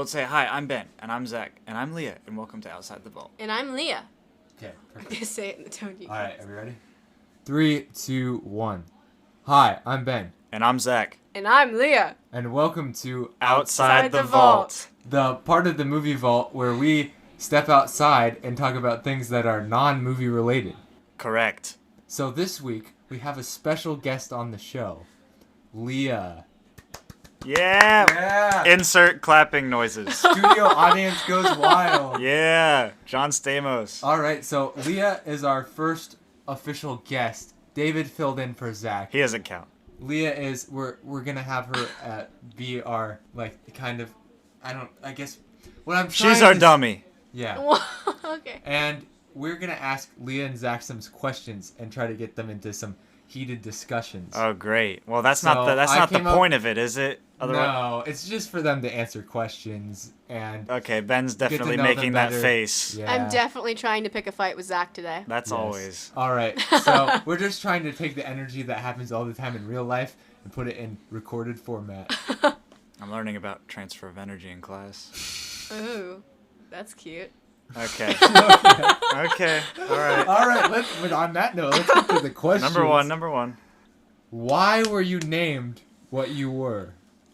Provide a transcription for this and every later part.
we'll say, hi, I'm Ben, and I'm Zach, and I'm Leah, and welcome to Outside the Vault. And I'm Leah. Okay, I'm perfect. gonna say it in the tone you. All right, are we ready? 3, 2, 1. Hi, I'm Ben, And I'm Zach. And I'm Leah. and welcome to Outside the Vault. the part of the movie vault where we step outside and talk about things that are non-movie related. Correct. So this week, we have a special guest on the show, Leah. Yeah. Yeah! Insert clapping noises. Studio audience goes wild. Yeah. John Stamos. All right, so Leah is our first official guest. David filled in for Zach. He doesn't count. Leah is we're gonna have her be our I guess what I'm trying She's our to dummy. Yeah. Okay. And we're gonna ask Leah and Zach some questions and try to get them into some heated discussions. Oh, great. Well, that's So not the I the came up- point of it, is it? No, it's just for them to answer questions and Okay, Ben's get to definitely know them making that better. face. Yeah. I'm definitely trying to pick a fight with Zach today. That's Yes. always. All right, so we're just trying to take the energy that happens all the time in real life and put it in recorded format. I'm learning about transfer of energy in class. Ooh, that's cute. Okay. Okay. Okay. All right. All right, but on that note, let's get to the questions. Number one. Why were you named what you were?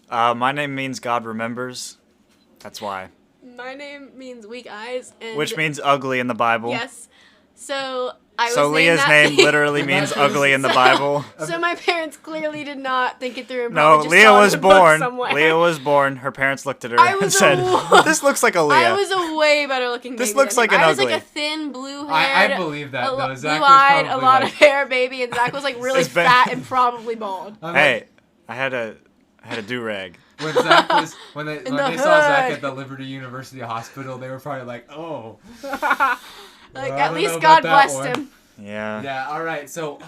My name means God remembers. That's why. My name means weak eyes, and Which means ugly in the Bible. yes. So I was So named Leah's that name because- literally means ugly in the Bible. So my parents clearly did not think it through. And No, probably just Leah saw it was in a book born. somewhere. Leah was born. Her parents looked at her I and was said, a- "This looks like a I Leah." was a way better looking baby. This looks than like him. an I was ugly. like a thin, blue-haired, I believe that, though. Zach was blue-eyed, a probably lot like- of hair baby, and Zach was like really It's been- fat and probably bald. I'm Hey, I had a do-rag. When Zach was when they In when the they saw Zach hood. at the Liberty University Hospital, they were probably like, "Oh, Like Well, I at don't least know God about that blessed one. him. Yeah. yeah, all right." So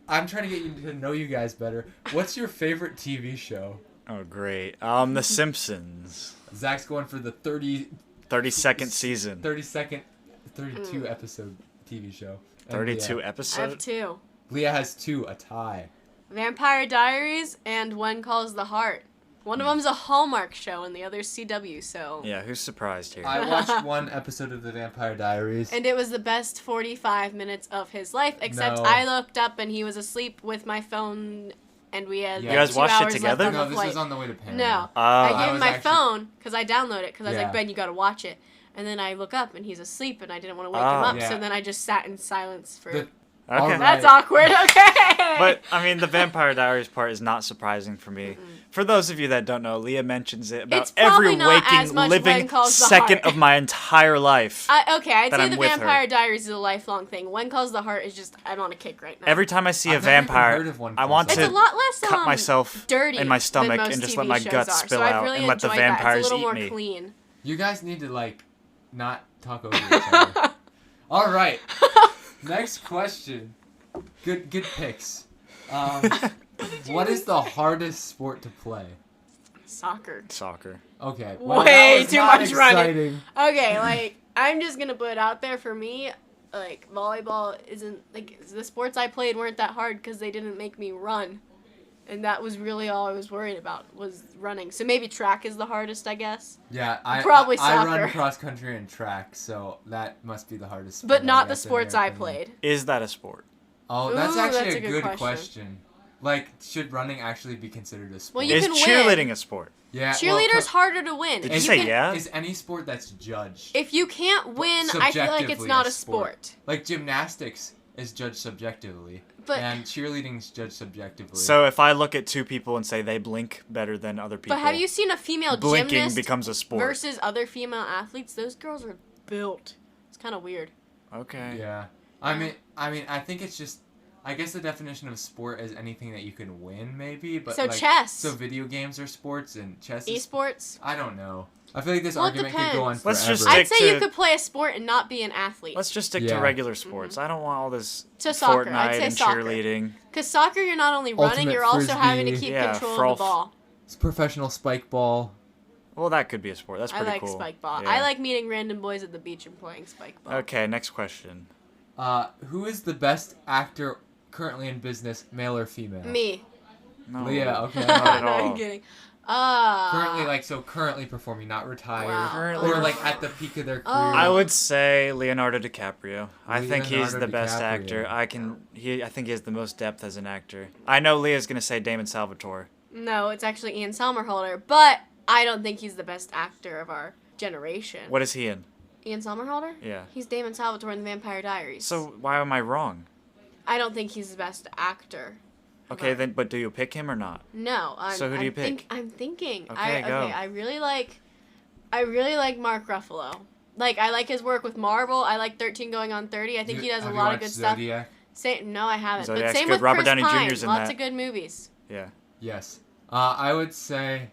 I'm trying to get you to know you guys better. What's your favorite TV show? Oh, great. The Simpsons. Zach's going for the 32nd season. 32 episode TV show. And 32 Leah, I have episodes. two: Leah has 2, a tie. Vampire Diaries and One Calls the Heart. One of them's a Hallmark show, and the other's CW. So. Yeah, who's surprised here? I watched one episode of the Vampire Diaries. And it was the best 45 minutes of his life, except No. I looked up and he was asleep with my phone, and we had You like, guys 2 watched it hours together? left on No, the this flight. was on the way to Panama. No, I I gave him was my actually- phone because I downloaded it because I was Yeah. like, Ben, you gotta watch it. And then I look up and he's asleep, and I didn't want to wake Ah. him up, Yeah. so then I just sat in silence for. The- Okay. All right. That's awkward. Okay. But, I mean, the Vampire Diaries part is not surprising for me. For those of you that don't know, Leah mentions it about It's probably every not as waking, much living When Calls the second Heart. of my entire life. I'd that say I'm the with her. Vampire Diaries is a lifelong thing. One Calls the Heart is just I'm on a kick right now. Every time I see a I've never even vampire, heard of One I Calls want the it's to a lot less cut myself dirty in my than stomach most and just TV let my shows guts are. spill so I've out really and let the enjoyed that. vampires It's a little eat more me. clean. You guys need to not talk over each other. All right. Next question. Good picks. What is the hardest sport to play? Soccer. Soccer. Okay. Way that was too not much running. exciting. Okay, I'm just gonna put it out there for me, volleyball isn't the sports I played weren't that hard because they didn't make me run, and that was really all I was worried about was running. So maybe track is the hardest, I guess, Yeah, Probably I run soccer. cross country and track, so that must be the hardest sport. but not I the guess, in sports your I opinion. played. Is that a sport? Oh, that's Ooh, actually that's a a good good question. question. Should running actually be considered a sport? Well, you Is can win. cheerleading a sport? yeah, Cheerleader's harder to win. Did If you say can- yeah? Is any sport that's judged? If you can't win, I feel like it's Subjectively not a a sport. Like gymnastics is judged subjectively, But and cheerleading's judged subjectively. So if I look at two people and say they blink better than other people, but have you seen a female blinking gymnast becomes a sport. versus other female athletes? Those girls are built. It's kind of weird. Okay. yeah, I mean, I think it's just. I guess the definition of sport is anything that you can win, maybe. But So chess. So video games are sports and chess. Is, Esports. I don't know. I feel like this Well, it argument could go on depends. forever. Let's just I'd stick say you to- could play a sport and not be an athlete. Let's just stick Yeah. to regular sports. I don't want all this To soccer. Fortnite I'd say and soccer. cheerleading. Because soccer, you're not only running, Ultimate you're also having to frisbee. keep Yeah, control frolf. of the ball. It's professional spike ball. Well, that could be a sport. That's I pretty like cool. spike ball. Yeah. I like meeting random boys at the beach and playing spike ball. Okay, next question. Who is the best actor currently in business, male or female? Me. No. Leah, okay. Not at no, all. I'm kidding. Currently performing, not retired. Wow. Or like at the peak of their career. I would say Leonardo DiCaprio. I think he's Leonardo the best DiCaprio. actor. I think he has the most depth as an actor. I know Leah's gonna say Damon Salvatore. No, it's actually Ian Somerhalder, but I don't think he's the best actor of our generation. What is he in? Ian Somerhalder? Yeah. He's Damon Salvatore in The Vampire Diaries. So why am I wrong? I don't think he's the best actor. Okay, then, but do you pick him or not? No. So who do you pick? I'm thinking. Okay, go. I really like Mark Ruffalo. Like, I like his work with Marvel. I like 13 Going on 30. I think he does a lot of good Zodiac? stuff. No, I haven't. Zodiac's But same good. with Robert Chris Downey Pine. Jr.'s in Lots that. of good movies. Yeah. Yes. I would say...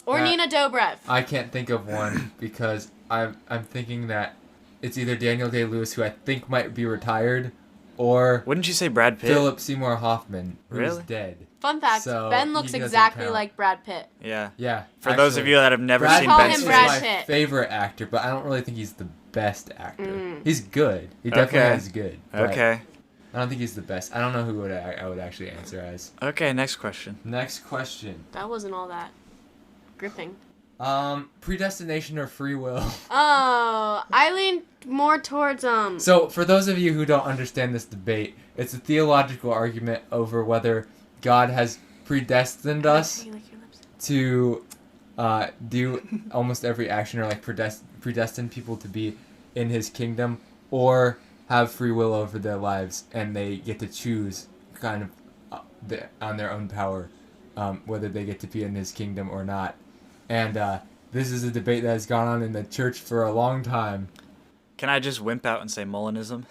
Or that- Nina Dobrev. I can't think of one because I'm thinking that it's either Daniel Day-Lewis, who I think might be retired, or Wouldn't you say Brad Pitt? Philip Seymour Hoffman, who's Really? dead. Fun fact, So, Ben he looks doesn't exactly count. like Brad Pitt. Yeah. Yeah. For those of you that have never Brad seen Call Ben him Pitt is Brad my Pitt. favorite actor, but I don't really think he's the best actor. Mm. He's good. He definitely Okay. is good. But Okay. I don't think he's the best. I don't know who I would actually answer as. Okay, next question. Next question. That wasn't all that gripping. Predestination or free will? Oh, I lean more towards So, for those of you who don't understand this debate, it's a theological argument over whether God has predestined us to do almost every action, or like predestined people to be in his kingdom, or have free will over their lives and they get to choose kind of on their own power whether they get to be in his kingdom or not. And this is a debate that has gone on in the church for a long time. Can I just wimp out and say Molinism?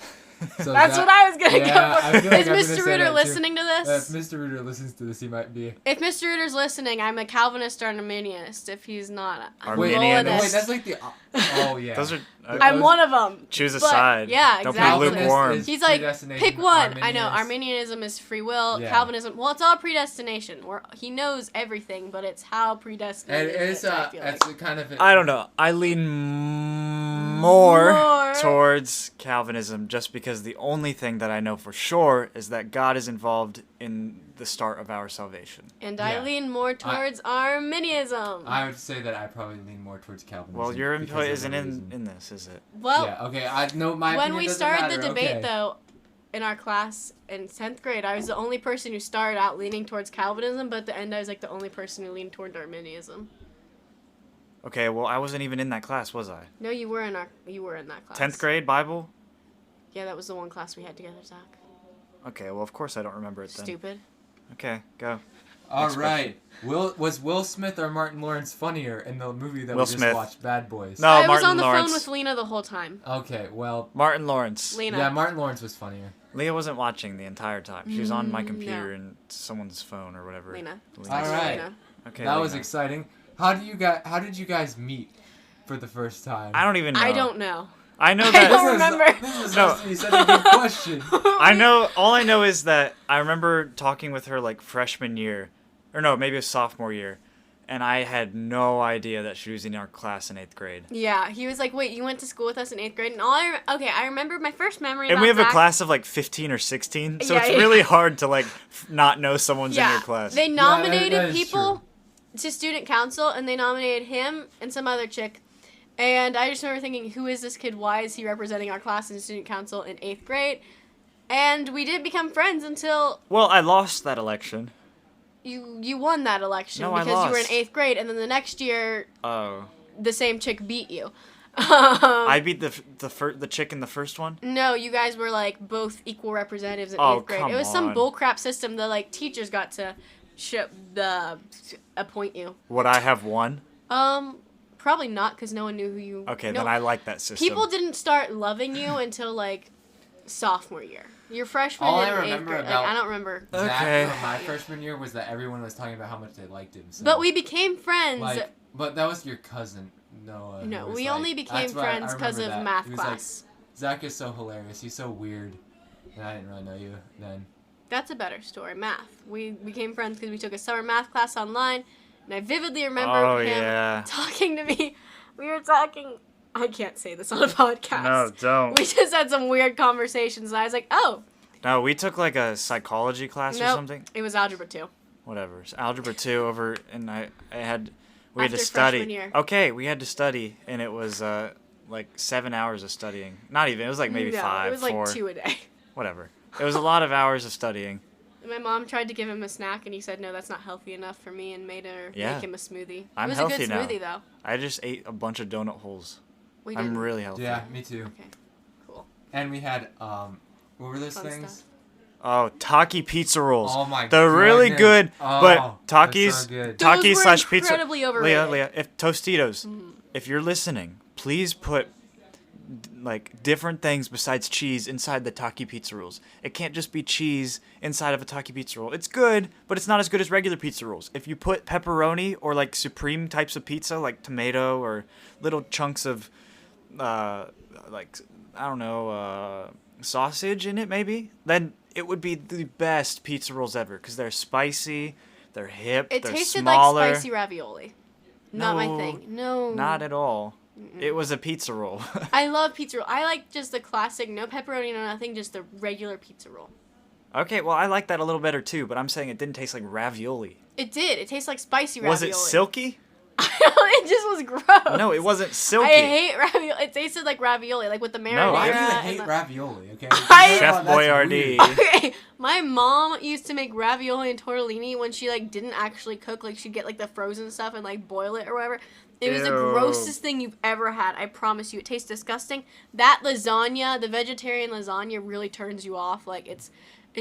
So That's what I was gonna yeah, go for. I feel like Is I'm gonna Mr. say Rooter that too. listening to If this? Mr. Rooter listens to this, he might be. If Mr. Rooter's listening, I'm a Calvinist or an Arminianist. If he's not, I'm a Wait, Arminianist. wait, that's like the. Oh yeah. Those are. I'm one of them. Choose a But, side. yeah, Don't exactly. be lukewarm. Is He's like, predestination, pick one. I know. Arminianist. Arminianism is free will. Yeah. Calvinism, well, it's all predestination. He knows everything, but it's how And predestinated it's I feel like. it's a kind of. I don't know. I lean more More. towards Calvinism just because the only thing that I know for sure is that God is involved in the start of our salvation. And I Yeah. lean more towards Arminianism. I would say that I probably lean more towards Calvinism. Well, your because input of isn't that reason. in this, is it? Well, Yeah. Okay. I know my. when opinion we doesn't started the matter, debate, okay. though, in our class in 10th grade, I was the only person who started out leaning towards Calvinism, but at the end, I was like the only person who leaned toward Arminianism. Okay, well, I wasn't even in that class, was I? No, you were in that class. 10th grade Bible? Yeah, that was the one class we had together, Zach. Okay, well, of course I don't remember it then. Stupid. Okay, go. All Next right. Was Will Smith or Martin Lawrence funnier in the movie that Will we just Smith. watched, Bad Boys? No, I was Martin on the Lawrence. phone with Lena the whole time. Okay. Well. Martin Lawrence. Lena. Yeah, Martin Lawrence was funnier. Leah wasn't watching the entire time. She was on my No. computer and someone's phone or whatever. Lena. Lena's All phone. right. Lena. Okay, That was Lena. exciting. How did you guys meet for the first time? I don't even know. I don't know. I know I that. don't remember. This is No. supposed to be such a good question. I know. All I know is that I remember talking with her like freshman year, or no, maybe it was sophomore year, and I had no idea that she was in our class in 8th grade. Yeah, he was like, "Wait, you went to school with us in 8th grade?" And I remember my first memory. And about we have a Zach- class of like 15 or 16, so Yeah, it's yeah. really hard to like not know someone's in Yeah, your class. they that nominated is people to student council, and they nominated him and some other chick. And I just remember thinking, who is this kid? Why is he representing our class in student council in 8th grade? And we didn't become friends until Well, I lost that election. you won that election No, I because you were in lost. 8th grade, and then the next year Oh, the same chick beat you. I beat the chick in the first one. No, you guys were like both equal representatives in Oh, 8th grade. come It was some on. bullcrap system that like teachers got to appoint you. Would I have won? Probably not, because no one knew who you. Okay, no, then I like that system. people didn't start loving you until like sophomore year. Your freshman All I and 8th remember grade. about- Like, I don't remember. Okay. Zach, from my freshman year was that everyone was talking about how much they liked him. So, But we became friends. like, but that was your cousin Noah. no, who was we like- only became that's why I friends because of remember that. math He was like, class. Zach is so hilarious. He's so weird. And I didn't really know you then. That's a better story. Math. We became friends because we took a summer math class online, and I vividly remember Oh, him yeah. talking to me. We were talking. I can't say this on a podcast. No, don't. We just had some weird conversations, and I was like, "Oh, No, we took like a psychology class or nope, something. it was algebra 2." whatever. So algebra 2 over, and we had to After study. freshman year. Okay, we had to study, and it was like 7 hours of studying. Not even. It was like maybe No, 5, it was like 4, 2 a day. whatever. It was a lot of hours of studying. My mom tried to give him a snack, and he said, no, that's not healthy enough for me, and made her make him a smoothie. I'm it was healthy a good now. smoothie, though. I just ate a bunch of donut holes. We I'm didn't. really healthy. Yeah, me too. Okay, cool. And we had what were those Fun things? stuff. Oh, Taki pizza rolls. Oh my god. They're really good, but that's Takis, so good. Those Taki were slash pizza. incredibly overrated. Leah, if Tostitos, if you're listening, please put like different things besides cheese inside the Taki pizza rolls. It can't just be cheese inside of a Taki pizza roll. It's good, but it's not as good as regular pizza rolls. If you put pepperoni or like supreme types of pizza, like tomato or little chunks of like I don't know, sausage in it maybe, then it would be the best pizza rolls ever because they're spicy, they're hip, It they're tasted smaller. like spicy ravioli. Not my No, thing. No. Not at all. It was a pizza roll. I love pizza roll. I like just the classic, no pepperoni, no nothing, just the regular pizza roll. Okay, well I like that a little better too, but I'm saying it didn't taste like ravioli. It did. It tastes like spicy Was ravioli. it silky? It just was gross. No, it wasn't silky. I hate ravioli. It tasted like ravioli, like with the marinara. Why do you and hate the- ravioli? Okay. Chef That's Boyardee. weird. Okay, my mom used to make ravioli and tortellini when she like didn't actually cook. Like she'd get like the frozen stuff and like boil it or whatever. It was the Ew. grossest thing you've ever had. I promise you, it tastes disgusting. That lasagna, the vegetarian lasagna, really turns you off. Like it's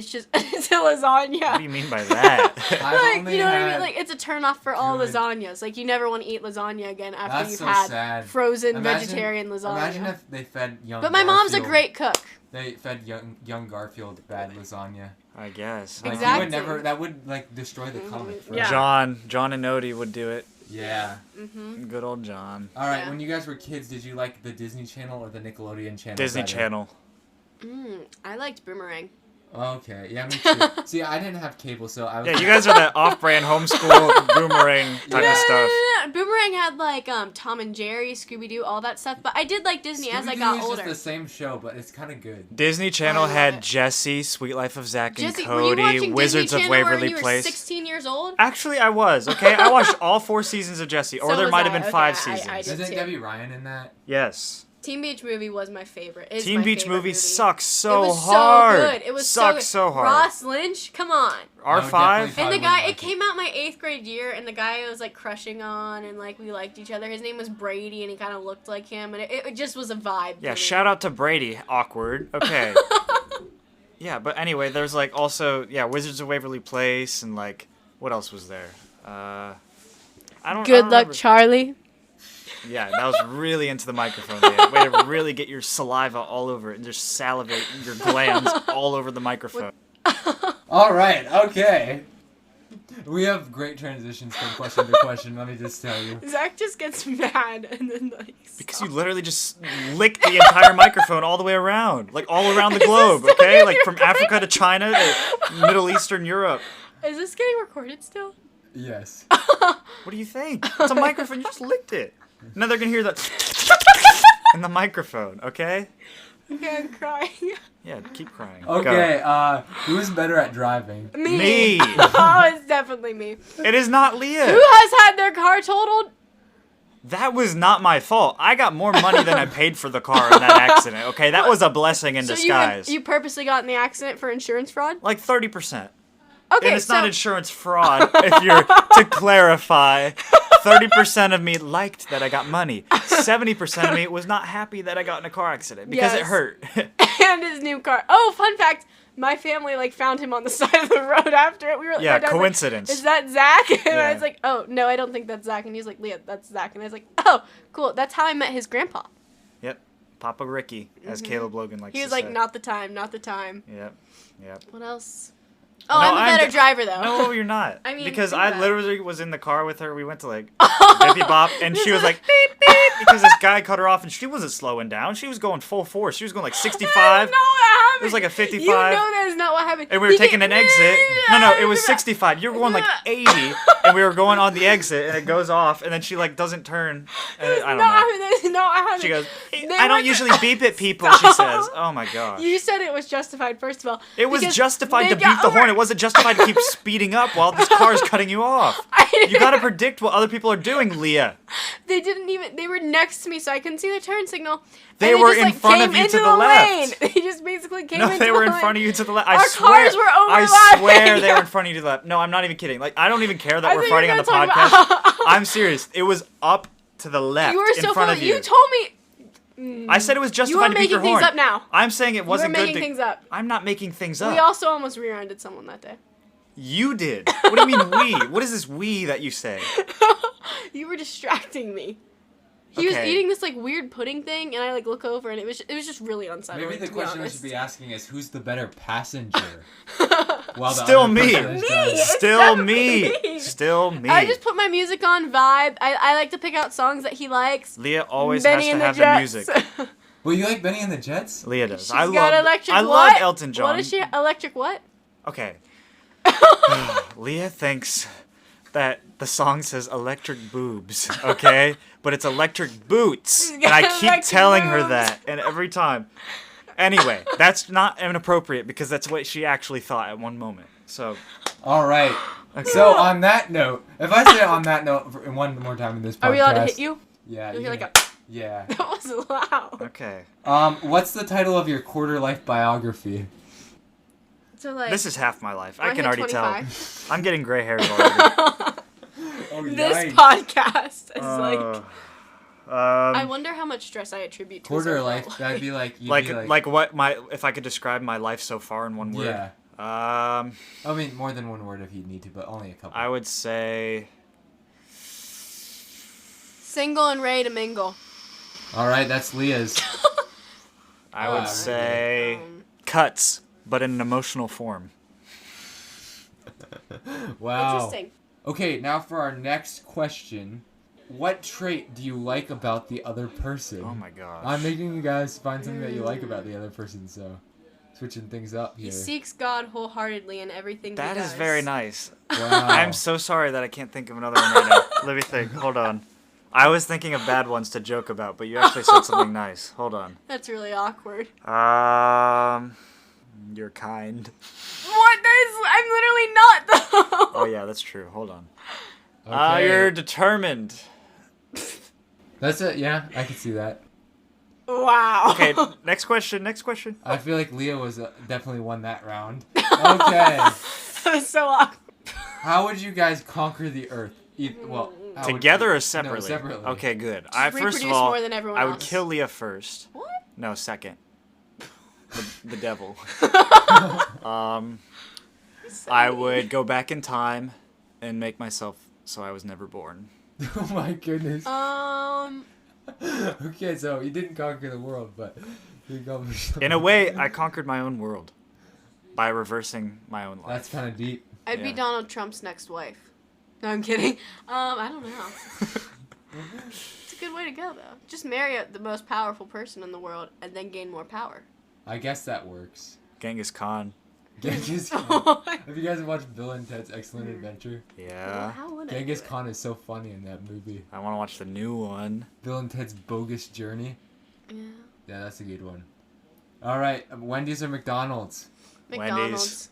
just it's a lasagna. What do you mean by that? I've Like, only you know what I had- mean? Like, it's a turn off for all good- lasagnas. Like, you never want to eat lasagna again after That's you've so had sad. frozen Imagine- vegetarian lasagna. Imagine if they fed young. But my mom's a Garfield- great cook. They fed young Garfield bad lasagna. I guess. Like, Exactly. You would never. That would like destroy the comic. forever. Yeah. John and Odie would do it. Yeah. Mm-hmm. Good old John. All right. Yeah. When you guys were kids, did you like the Disney Channel or the Nickelodeon channel? Disney better? Channel. I liked Boomerang. Okay. Yeah, me too. See, I didn't have cable, so I was. Yeah, you guys are that off-brand homeschool boomerang type of stuff. Boomerang had like Tom and Jerry, Scooby Doo, all that stuff. But I did like Disney as I got Scooby-Doo is older. just the same show, but it's kind of good. Disney Channel I love had it. Jesse, Sweet Life of Zach and Jesse, were you Cody, watching Wizards Disney of Channel Waverly when you were Place. 16 years old? Actually, I was, okay? I watched all 4 seasons of Jesse, or So there was might have I. been Okay, 5 I seasons. did Isn't too. Debbie Ryan in that? Yes. Teen Beach Movie was my favorite. Is Teen my Beach favorite movie movie. sucks so It was hard. so good. It was sucks so so hard. Ross Lynch, come on. I would R5? definitely And probably the guy, wouldn't it like came out my 8th grade year, and the guy I was like crushing on, and like we liked each other. His name was Brady, and he kind of looked like him, and it just was a vibe. Yeah, for me. shout out to Brady. Awkward. Okay. Yeah, but anyway, there's like also, Wizards of Waverly Place, and like, what else was there? I don't Good luck, remember. Charlie. Yeah, that was really into the microphone. Leah. Way to really get your saliva all over it and just salivate your glands all over the microphone. All right. Okay. We have great transitions from question to question. Let me just tell you. Zach just gets mad, and then like. Because you literally just licked the entire microphone all the way around. Like all around the globe, still okay? in Like your from brain? Africa to China to Middle Eastern Europe. Is this getting recorded still? Yes. What do you think? It's a microphone. You just licked it. Now they're going to hear that in the microphone, okay? Okay, I'm crying. Yeah, keep crying. Okay. Who's better at driving? Me. Oh, it's definitely me. Go. It is not Leah. Who has had their car totaled? That was not my fault. I got more money than I paid for the car in that accident, okay? That was a blessing in So disguise. you purposely got in the accident for insurance fraud? Like 30%. Okay, And it's so not insurance fraud, if you're to clarify. 30% of me liked that I got money. 70% of me was not happy that I got in a car accident because it Yes. hurt. and his new car. Oh, fun fact. My family like found him on the side of the road after it. We were Yeah, my dad's like, coincidence. is that Zach? And I Yeah. was like, oh no, I don't think that's Zach. And he's like, Leah, that's Zach. And I was like, oh, cool. That's how I met his grandpa. Yep. Papa Ricky, as Caleb Logan likes He was to like, say. not the time, not the time. Yep. Yep. What else? Oh, No, I'm a better I'm- driver though. No, you're not. I mean, because think I about it. literally was in the car with her. We went to like Bippy Bop, and she was like beep beep because this guy cut her off, and she wasn't slowing down. She was going full force. She was going like 65. I know what It was like a 55. You know that is not what happened. And we were taking an exit. No, it was 65. You were going like 80, and we were going on the exit, and it goes off, and then she like doesn't turn. And I don't know. That is not what happened. She goes, They I don't were- usually beep at people, she says. Oh my gosh. You said it was justified, first of all. It was because justified they to beep got the over- horn. It wasn't justified to keep speeding up while this car is cutting you off. You gotta predict what other people are doing, Leah. They didn't even. They were next to me, so I couldn't see the turn signal. They and were just, in like, front came of you into to the left. lane. They just basically came No, into they were the in lane. front of you to the left. I Our swear. cars were I overlapping. swear they were in front of you to the left. No, I'm not even kidding. Like, I don't even care that I we're thought you fighting were on the gonna podcast. talk about- I'm serious. It was up to the left You were in so front full. of you. You told me. I said it was You justified were to beep your making horn. things up now. I'm saying it wasn't you were good making to. things up. I'm not making things up. We also almost rear-ended someone that day. You did. What do you mean we? What is this we that you say? You were distracting me. He was Okay. eating this like weird pudding thing, and I like look over, and it was just really unsettling. Maybe the to be question we honest. should be asking is who's the better passenger? While the Still other me. person is Me. driving. It's Still definitely me. me. Still me. I just put my music on vibe. I like to pick out songs that he likes. Leah always Benny has and to have Jets. the music. Well, you like Benny and the Jets? Leah does. She's I got love. electric I what? love Elton John. What is she? Electric what? Okay. Leah thinks that the song says electric boobs, okay? But it's electric boots. And I keep Electric telling her boobs. that. And every time. Anyway, that's not inappropriate because that's what she actually thought at one moment. So, All right. okay. So on that note, if I say on that note one more time in this podcast, Are we allowed to hit you? Yeah. You'll you hear like can- a. Yeah. That was loud. Okay. What's the title of your quarter life biography? So like. This is half my life. I wanna can hit already 25? tell. I'm getting gray hairs already. Oh, This podcast is like. I Um, wonder how much stress I attribute to quarter his life. overall That'd be like you'd like, be like what my if I could describe my life so far in one word. Yeah. I mean, more than one word if you need to, but only a couple. would say Single and ready to mingle. All right, that's Leah's. I would Wow. say Um, cuts, but in an emotional form. Wow. Interesting. Okay, now for our next question. What trait do you like about the other person? Oh my gosh. I'm making you guys find something that you like about the other person, so switching things up He here. seeks God wholeheartedly in everything That he is does. very nice. Wow. I'm so sorry that I can't think of another one right now. Let me think. Hold on. I was thinking of bad ones to joke about, but you actually said something nice. Hold on. That's really awkward. You're kind. What? I'm literally not though. Oh yeah, that's true. Hold on. Okay. You're determined. That's it. Yeah, I can see that. Wow. Okay, next question. Next question. I feel like Leah was definitely won that round. Okay. That was so awkward. How would you guys conquer the Earth? Well, how would Together you- or separately? No, separately. Okay, good. First reproduce of all, more than everyone I would else. kill Leah first. What? No, second. The devil. So I mean. would go back in time and make myself so I was never born. Oh my goodness. Okay, so you didn't conquer the world, but you accomplished something. In a way, I conquered my own world by reversing my own life. That's kind of deep. I'd be Yeah. Donald Trump's next wife. No, I'm kidding. I don't know. It's a good way to go though. Just marry the most powerful person in the world and then gain more power. I guess that works. Genghis Khan. Genghis Khan. Have you guys watched Bill and Ted's Excellent Adventure? Yeah. How would I Genghis do it? Khan is so funny in that movie. I want to watch the new one. Bill and Ted's Bogus Journey. Yeah. Yeah, that's a good one. All right, Wendy's or McDonald's? McDonald's.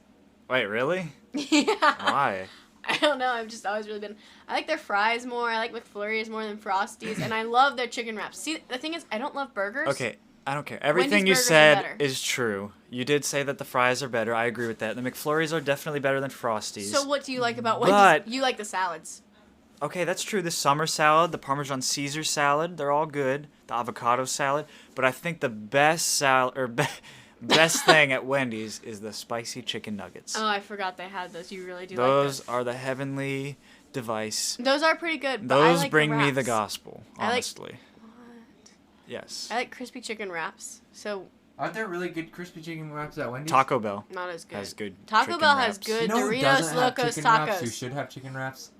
Wait, really? Yeah. Why? I don't know. I've just always really been. I like their fries more. I like McFlurries more than Frosties, and I love their chicken wraps. See, the thing is, I don't love burgers. Okay, I don't care. Everything you burgers are said better. is true. You did say that the fries are better. I agree with that. The McFlurries are definitely better than Frosties. So what do you like about Wendy's? But- You like the salads. Okay, that's true. The summer salad, the Parmesan Caesar salad, they're all good. The avocado salad. But I think the best salad, or best thing at Wendy's is the spicy chicken nuggets. Oh, I forgot they had those. You really do Those like are the heavenly device. those. Those are pretty good. But I Those like bring me the wraps. gospel, I like- honestly. What? Yes. I like crispy chicken wraps. So Aren't there really good crispy chicken wraps at Wendy's? Taco Bell not as good. has good Taco chicken Bell has wraps. good You know who Doritos doesn't have Locos chicken wraps? Who Tacos. should have chicken wraps?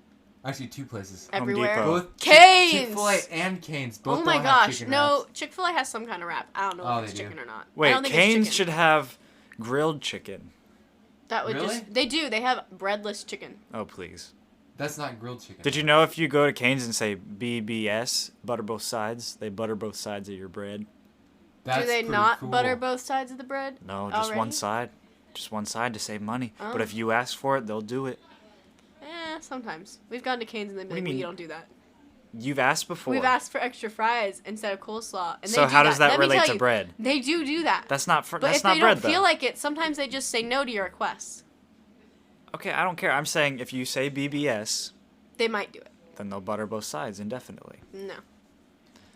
Actually, two places. Home Everywhere. Depot. Both Cane's! Chick-fil-A and Cane's. Both Oh my don't have gosh! chicken No, wraps. Chick-fil-A has some kind of wrap. I don't know Oh, if it's they do. chicken or not. I Wait, don't think it's Cane's chicken. should have grilled chicken. That would Really? just... They do. They have breadless chicken. Oh, please. That's not grilled chicken. Did you know if you go to Cane's and say BBS, butter both sides, they butter both sides of your bread? That's do they pretty not cool. butter both sides of the bread? No, just one already? side. Just one side to save money. Oh. But if you ask for it, they'll do it. Sometimes. We've gone to Cane's and they've What been do like, you we mean? don't do that. You've asked before. We've asked for extra fries instead of coleslaw. And So they do how does that Let me relate tell to you, bread? They do that. That's not But that's if not they bread don't though. feel like it, sometimes they just say no to your requests. Okay, I don't care. I'm saying if you say BBS, They might do it. then they'll butter both sides indefinitely. No.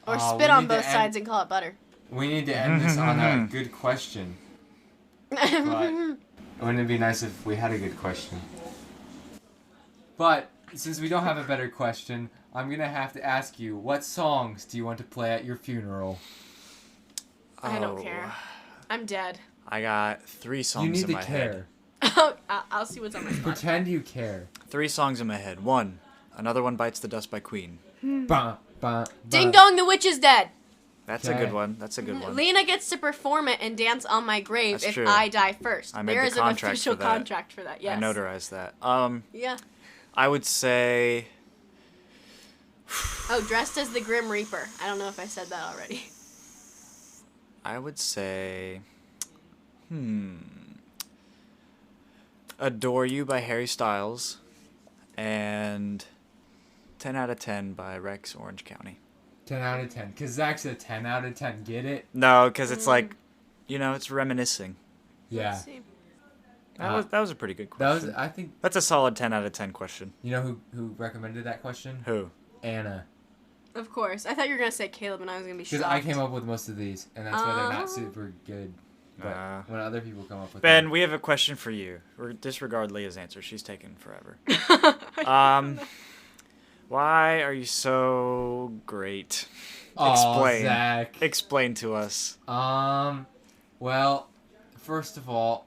Or We spit on need to both end- sides and call it butter. We need to end this on a good question. But wouldn't it be nice if we had a good question? But since we don't have a better question, I'm gonna have to ask you, what songs do you want to play at your funeral? I don't Oh, care. I'm dead. I got 3 songs You need in to my care. head. I'll see what's on my Spotify. Pretend you care. 3 songs in my head. 1, Another One Bites the Dust by Queen. Bah, bah, Ding bah. Dong, the Witch is dead. That's a Okay. good one. That's a good one. Lena gets to perform it and dance on my grave That's if true. I die first. I made There the is an contract official for that. contract for that. Yes. I notarized that. Yeah. I would say Oh, dressed as the Grim Reaper. I don't know if I said that already. Adore You by Harry Styles and 10 out of 10 by Rex Orange County. 10 out of 10. Because Zach's a 10 out of 10. Get it? No, because it's like, it's reminiscing. Yeah. Let's see. That was a pretty good That question. was, I think, That's a solid 10 out of 10 question. you know who recommended that question? Who? Anna. Of course. I thought you were going to say Caleb and I was going to be Because shocked. I came up with most of these, and that's why they're Oh. not super good. But when other people come up with Ben, them. we have a question for you. Disregard Leah's answer. She's taking forever. Why are you so great? Explain. Zach. Explain to us. Well, first of all,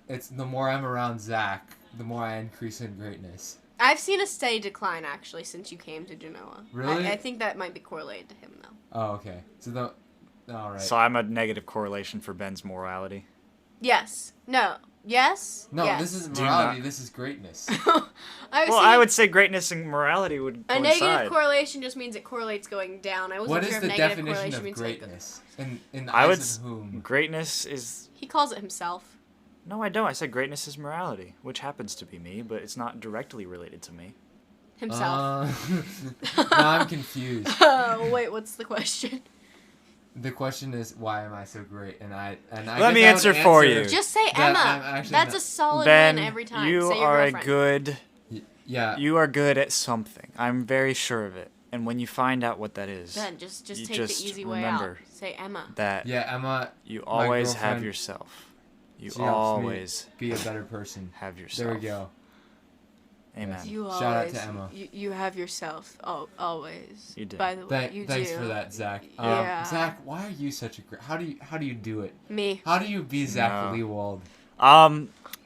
it's the more I'm around Zach, the more I increase in greatness. I've seen a steady decline, actually, since you came to Genoa. Really? I think that might be correlated to him, though. Oh, okay. All right. So I'm a negative correlation for Ben's morality. Yes. No. Yes? No, yes. this isn't Do you morality. not- This is greatness. I would say greatness and morality would A coincide. negative correlation just means it correlates going down. I wasn't What sure is if the negative definition correlation of means greatness? In the I would eyes of whom? Greatness is... He calls it himself. No, I don't. I said greatness is morality, which happens to be me, but it's not directly related to me. Himself. Now I'm confused. Wait, what's the question? The question is, why am I so great? And I Let me guess I would answer for you. Just say that Emma. I'm actually That's not- a solid Ben, win every time. you say your are a girlfriend. good... Yeah. You are good at something. I'm very sure of it. And when you find out what that is, Ben, just you take just the easy way out. remember Say Emma. that Yeah, Emma, you always have girlfriend, yourself. You she helps me always be a better person. have yourself. There we go. Amen. Yes. You Shout always, out to Emma. You have yourself. Oh, always. You do. By the way, you Thanks do. for that, Zach. Yeah. Zach, why are you such a great? How do you do it? Me. How do you be Zach No. Leewald?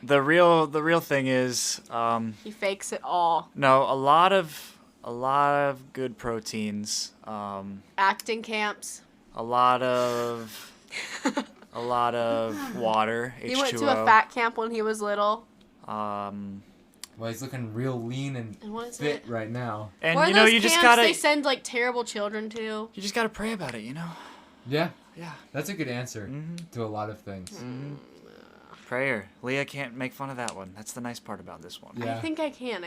The real thing is, He fakes it all. no, a lot of good proteins, Acting camps. a lot of water, H2O. He went to a fat camp when he was little. Well, he's looking real lean and And what is fit it? right now. and Or you know, those you camps just gotta they send like terrible children to. you just gotta pray about it, you know. Yeah, Yeah. that's a good answer Mhm. to a lot of things. Mm. Prayer. Leah can't make fun of that one. That's the nice part about this one. Yeah. I think I can.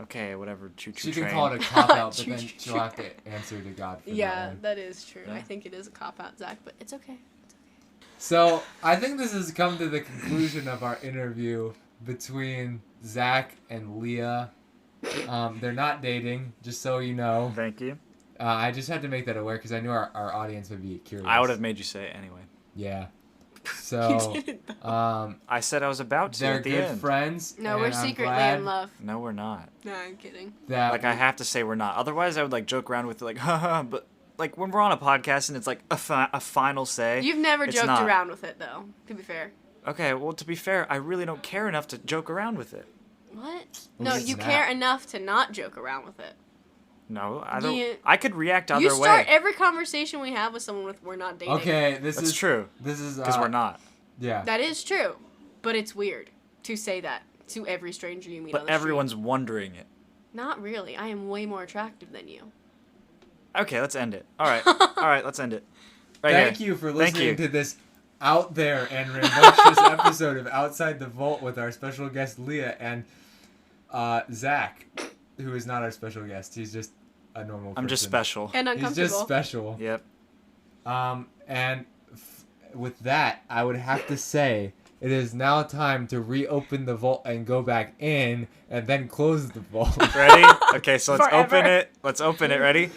Okay, whatever. Choo choo She train. can call it a cop out, but Choo, then choo, she'll choo. have to answer to God for that Yeah, one. that is true. Yeah. I think it is a cop out, Zach, but it's okay. So I think this has come to the conclusion of our interview between Zach and Leah. They're not dating, just so you know. Thank you. I just had to make that aware because I knew our audience would be curious. I would have made you say it anyway. Yeah. So, You didn't, though. I said I was about to they're at the good end. friends. No, and we're I'm secretly glad in love. No, we're not. No, I'm kidding. That Like I have to say we're not. Otherwise, I would like joke around with it, like, haha. But like when we're on a podcast and it's like a final say. You've never It's joked not. around with it, though, to be fair. Okay, well, to be fair, I really don't care enough to joke around with it. What? Well, No, this you is care not. enough to not joke around with it. No, I don't. You- I could react other You start way. every conversation we have with someone with "we're not dating." Okay, this That's is true. This is Because we're not. Yeah. That is true, but it's weird to say that to every stranger you meet on But the everyone's street. wondering it. Not really. I am way more attractive than you. Okay, let's end it. All right, let's end it. Right Thank here. you for Thank listening you. to this out there and rambunctious episode of Outside the Vault with our special guest Leah and Zach, who is not our special guest. He's just a normal person. I'm just special. And He's uncomfortable. just special. Yep. And with that, I would have to say it is now time to reopen the vault and go back in and then close the vault. Ready? Okay, so let's Forever. open it. Let's open it. Ready?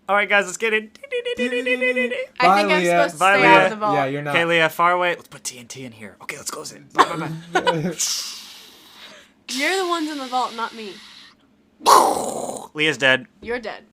All right, guys, let's get it. I think I'm Leah. supposed to Bye, stay out Leah. of the vault. Yeah, you're not. Okay, Leah, far away. Let's put TNT in here. Okay, let's close it. Bye, bye, bye. You're the ones in the vault, not me. Leah's dead. You're dead.